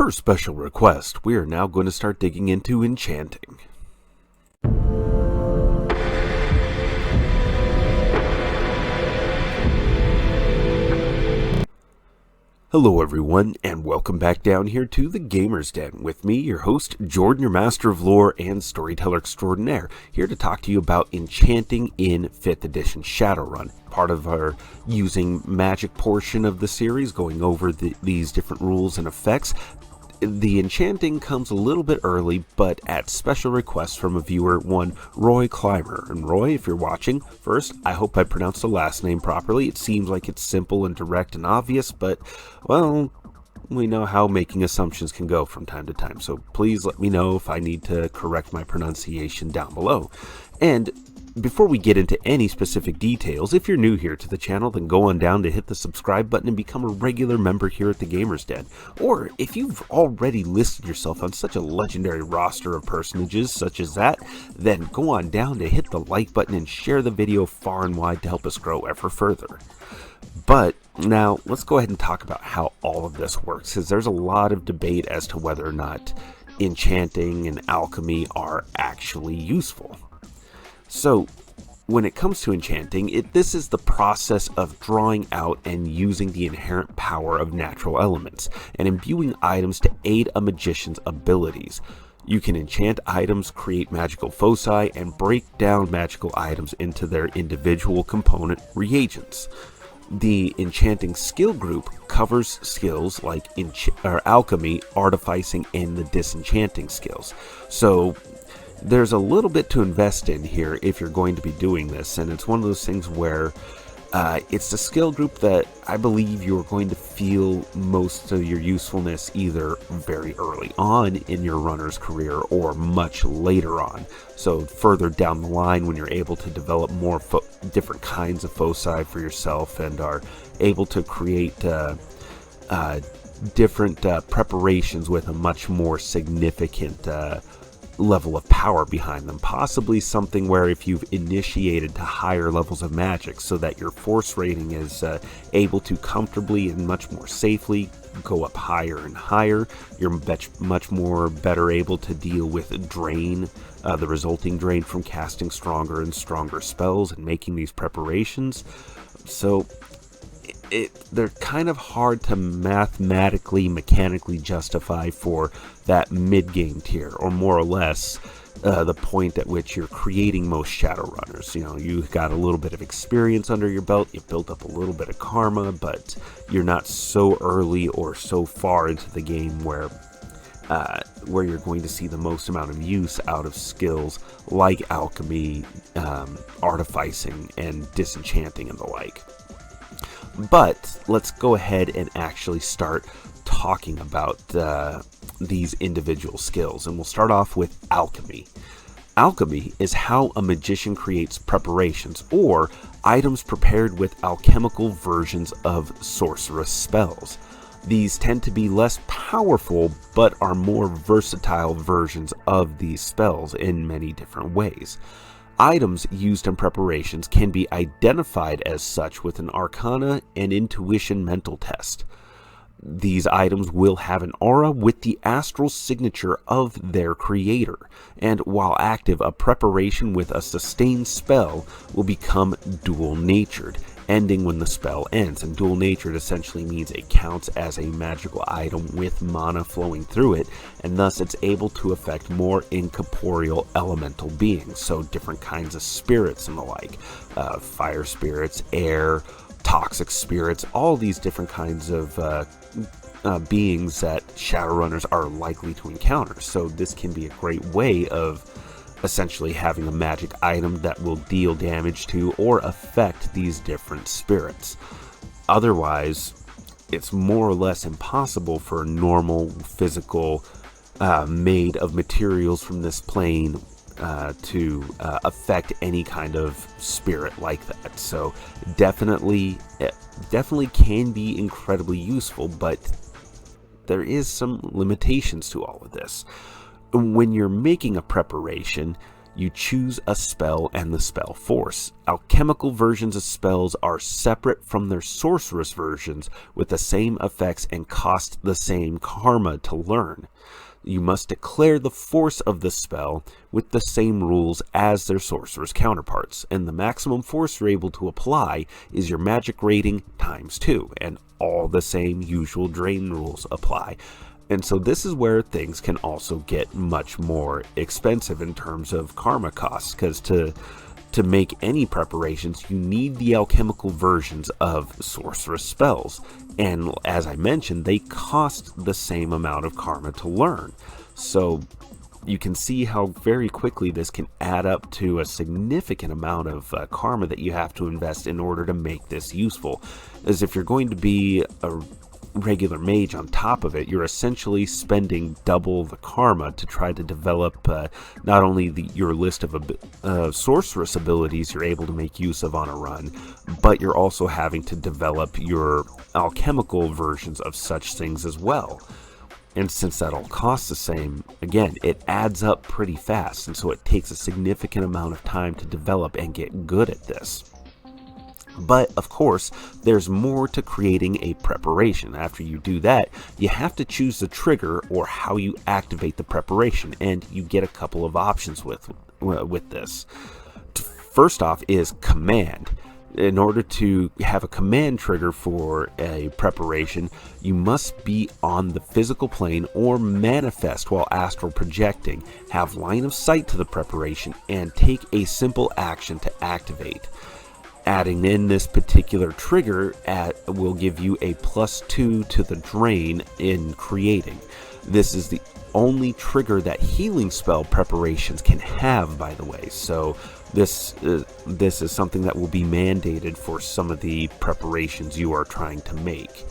Per special request, we are now going to start digging into enchanting. Hello everyone, and welcome back down here to the Gamer's Den. With me, your host, Jordan, your Master of Lore and Storyteller Extraordinaire, here to talk to you about Enchanting in 5th edition Shadowrun, part of our using magic portion of the series, going over these different rules and effects. The enchanting comes a little bit early, but at special request from a viewer, one Roy Clymer. And Roy, if you're watching, first, I hope I pronounced the last name properly. It seems like it's simple and direct and obvious, but, well, we know how making assumptions can go from time to time. So please let me know if I need to correct my pronunciation down below. And before we get into any specific details, if you're new here to the channel, then go on down to hit the subscribe button and become a regular member here at the Gamer's Den. Or if you've already listed yourself on such a legendary roster of personages such as that, then go on down to hit the like button and share the video far and wide to help us grow ever further. But now let's go ahead and talk about how all of this works, because there's a lot of debate as to whether or not enchanting and alchemy are actually useful. So, when it comes to enchanting, this is the process of drawing out and using the inherent power of natural elements, and imbuing items to aid a magician's abilities. You can enchant items, create magical foci, and break down magical items into their individual component reagents. The enchanting skill group covers skills like alchemy, artificing, and the disenchanting skills. So, there's a little bit to invest in here if you're going to be doing this, and it's one of those things where it's the skill group that I believe you're going to feel most of your usefulness either very early on in your runner's career or much later on. So further down the line, when you're able to develop more different kinds of foci for yourself and are able to create different preparations with a much more significant level of power behind them, possibly something where if you've initiated to higher levels of magic so that your force rating is able to comfortably and much more safely go up higher and higher, you're much more better able to deal with drain, the resulting drain from casting stronger and stronger spells and making these preparations. So they're kind of hard to mathematically, mechanically justify for that mid-game tier, or more or less the point at which you're creating most Shadowrunners. You know, you've got a little bit of experience under your belt, you've built up a little bit of karma, but you're not so early or so far into the game where you're going to see the most amount of use out of skills like alchemy, artificing, and disenchanting and the like. But let's go ahead and actually start talking about these individual skills, and we'll start off with alchemy. Alchemy is how a magician creates preparations, or items prepared with alchemical versions of sorcerous spells. These tend to be less powerful, but are more versatile versions of these spells in many different ways. Items used in preparations can be identified as such with an Arcana and Intuition mental test. These items will have an aura with the astral signature of their creator, and while active, a preparation with a sustained spell will become dual-natured, ending when the spell ends. And dual-natured essentially means it counts as a magical item with mana flowing through it, and thus it's able to affect more incorporeal elemental beings, so different kinds of spirits and the like, fire spirits, air, toxic spirits, all these different kinds of beings that Shadowrunners are likely to encounter. So this can be a great way of essentially having a magic item that will deal damage to or affect these different spirits. Otherwise, it's more or less impossible for a normal physical made of materials from this plane to affect any kind of spirit like that. So definitely can be incredibly useful, but there is some limitations to all of this. When you're making a preparation, You choose a spell and the spell force. Alchemical versions of spells are separate from their sorceress versions with the same effects and cost the same karma to learn. You must declare the force of the spell with the same rules as their sorcerer's counterparts, and the maximum force you're able to apply is your magic rating times 2, and all the same usual drain rules apply. And so this is where things can also get much more expensive in terms of karma costs, because to make any preparations, you need the alchemical versions of sorceress spells. And as I mentioned, they cost the same amount of karma to learn. So you can see how very quickly this can add up to a significant amount of karma that you have to invest in order to make this useful. As if you're going to be a regular mage on top of it, you're essentially spending double the karma to try to develop not only your list of sorceress abilities you're able to make use of on a run, but you're also having to develop your alchemical versions of such things as well. And since that all costs the same, again, it adds up pretty fast, and so it takes a significant amount of time to develop and get good at this. But, of course, there's more to creating a preparation. After you do that, you have to choose the trigger or how you activate the preparation, and you get a couple of options with this. First off is command. In order to have a command trigger for a preparation, you must be on the physical plane or manifest while astral projecting, have line of sight to the preparation, and take a simple action to activate. Adding in this particular trigger will give you a +2 to the drain in creating. This is the only trigger that healing spell preparations can have, by the way. So this is something that will be mandated for some of the preparations you are trying to make.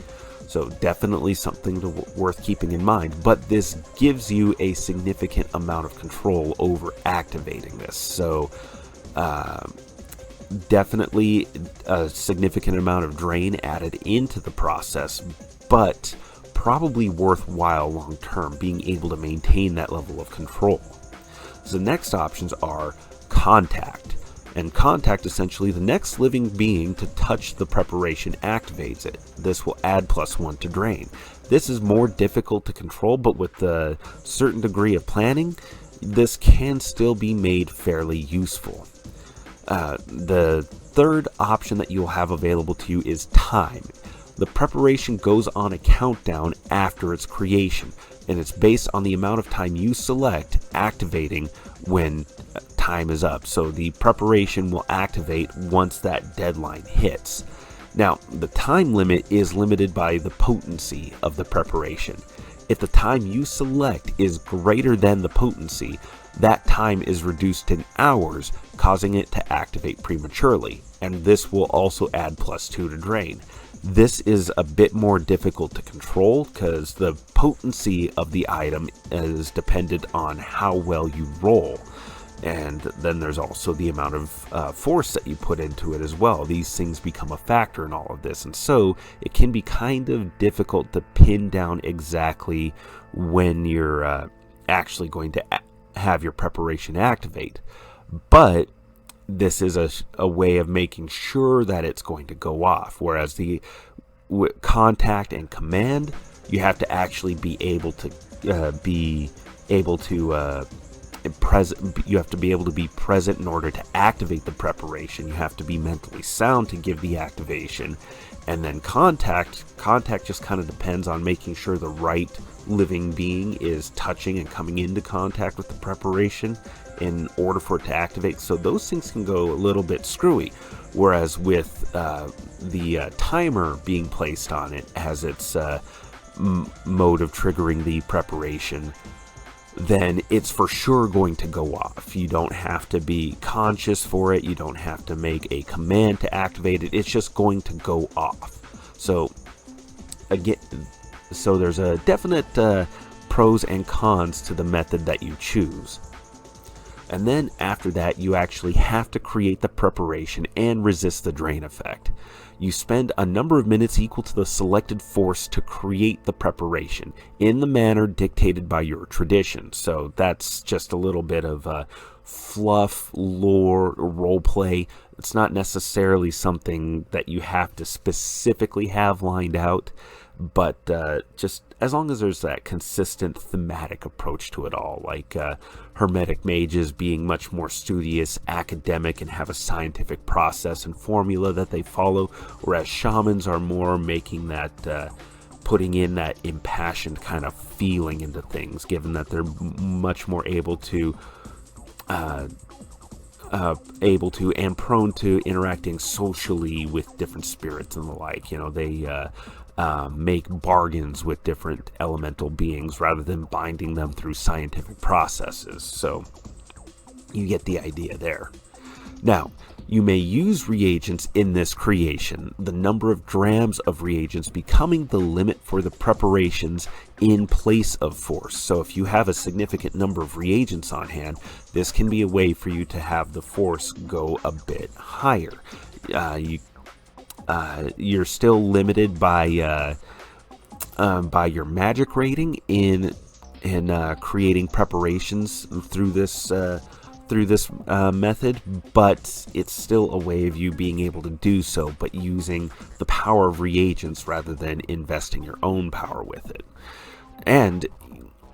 So definitely something worth keeping in mind. But this gives you a significant amount of control over activating this. So definitely a significant amount of drain added into the process, but probably worthwhile long term, being able to maintain that level of control. So the next options are contact. And contact, essentially, the next living being to touch the preparation activates it. This will add +1 to drain. This is more difficult to control, but with a certain degree of planning, this can still be made fairly useful. The third option that you'll have available to you is time. The preparation goes on a countdown after its creation, and it's based on the amount of time you select activating when time is up. So the preparation will activate once that deadline hits. Now, the time limit is limited by the potency of the preparation. If the time you select is greater than the potency, that time is reduced in hours, causing it to activate prematurely, and this will also add +2 to drain. This is a bit more difficult to control because the potency of the item is dependent on how well you roll, and then there's also the amount of force that you put into it as well. These things become a factor in all of this, and so it can be kind of difficult to pin down exactly when you're actually going to have your preparation activate. But this is a way of making sure that it's going to go off, whereas the contact and command, you have to actually be able to you have to be able to be present in order to activate the preparation. You have to be mentally sound to give the activation. And then contact just kind of depends on making sure the right living being is touching and coming into contact with the preparation in order for it to activate. So those things can go a little bit screwy. Whereas with the timer being placed on it as its mode of triggering the preparation, then it's for sure going to go off. You don't have to be conscious for it. You don't have to make a command to activate it. It's just going to go off. So again, there's a definite pros and cons to the method that you choose. And then after that, you actually have to create the preparation and resist the drain effect. You spend a number of minutes equal to the selected force to create the preparation in the manner dictated by your tradition. So that's just a little bit of fluff, lore, roleplay. It's not necessarily something that you have to specifically have lined out, but just as long as there's that consistent thematic approach to it all, like hermetic mages being much more studious, academic, and have a scientific process and formula that they follow, whereas shamans are more making that putting in that impassioned kind of feeling into things, given that they're much more able to and prone to interacting socially with different spirits and the like. You know, they make bargains with different elemental beings rather than binding them through scientific processes. So you get the idea there. Now, you may use reagents in this creation, the number of drams of reagents becoming the limit for the preparations in place of force. So if you have a significant number of reagents on hand, this can be a way for you to have the force go a bit higher. You're still limited by your magic rating in creating preparations through this method, but it's still a way of you being able to do so, but using the power of reagents rather than investing your own power with it. And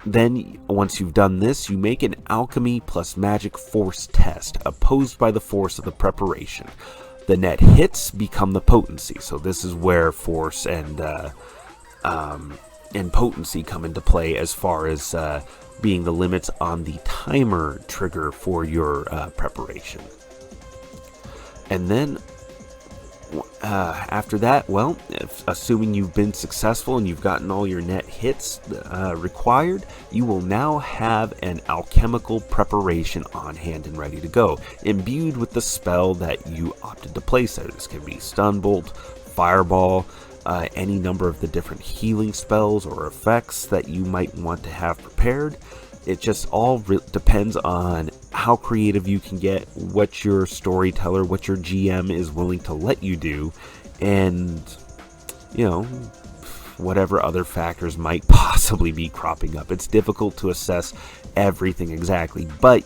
then once you've done this, you make an alchemy plus magic force test opposed by the force of the preparation. The net hits become the potency. So this is where force and potency come into play as far as being the limits on the timer trigger for your preparation. And then after that, well, assuming you've been successful and you've gotten all your net hits required, you will now have an alchemical preparation on hand and ready to go, imbued with the spell that you opted to place there. This can be stun bolt, fireball, any number of the different healing spells or effects that you might want to have prepared. It just all depends on how creative you can get, what your storyteller, what your GM is willing to let you do, and, you know, whatever other factors might possibly be cropping up. It's difficult to assess everything exactly, but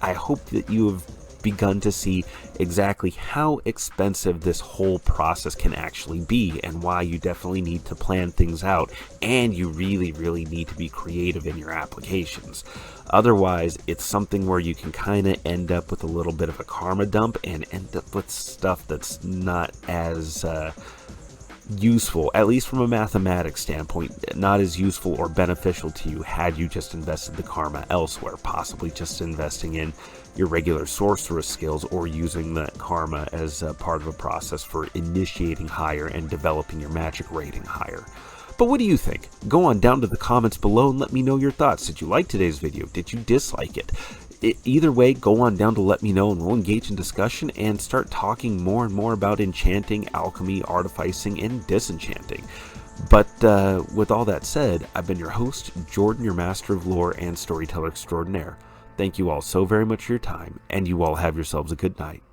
I hope that you have begun to see exactly how expensive this whole process can actually be, and why you definitely need to plan things out, and you really need to be creative in your applications. Otherwise, it's something where you can kind of end up with a little bit of a karma dump and end up with stuff that's not as useful, at least from a mathematics standpoint, not as useful or beneficial to you had you just invested the karma elsewhere, possibly just investing in your regular sorcerer skills or using that karma as a part of a process for initiating higher and developing your magic rating higher. But what do you think? Go on down to the comments below and let me know your thoughts. Did you like today's video? Did you dislike it? Either way, go on down to let me know, and we'll engage in discussion and start talking more and more about enchanting, alchemy, artificing, and disenchanting. But with all that said, I've been your host, Jordan, your master of lore and storyteller extraordinaire. Thank you all so very much for your time, and you all have yourselves a good night.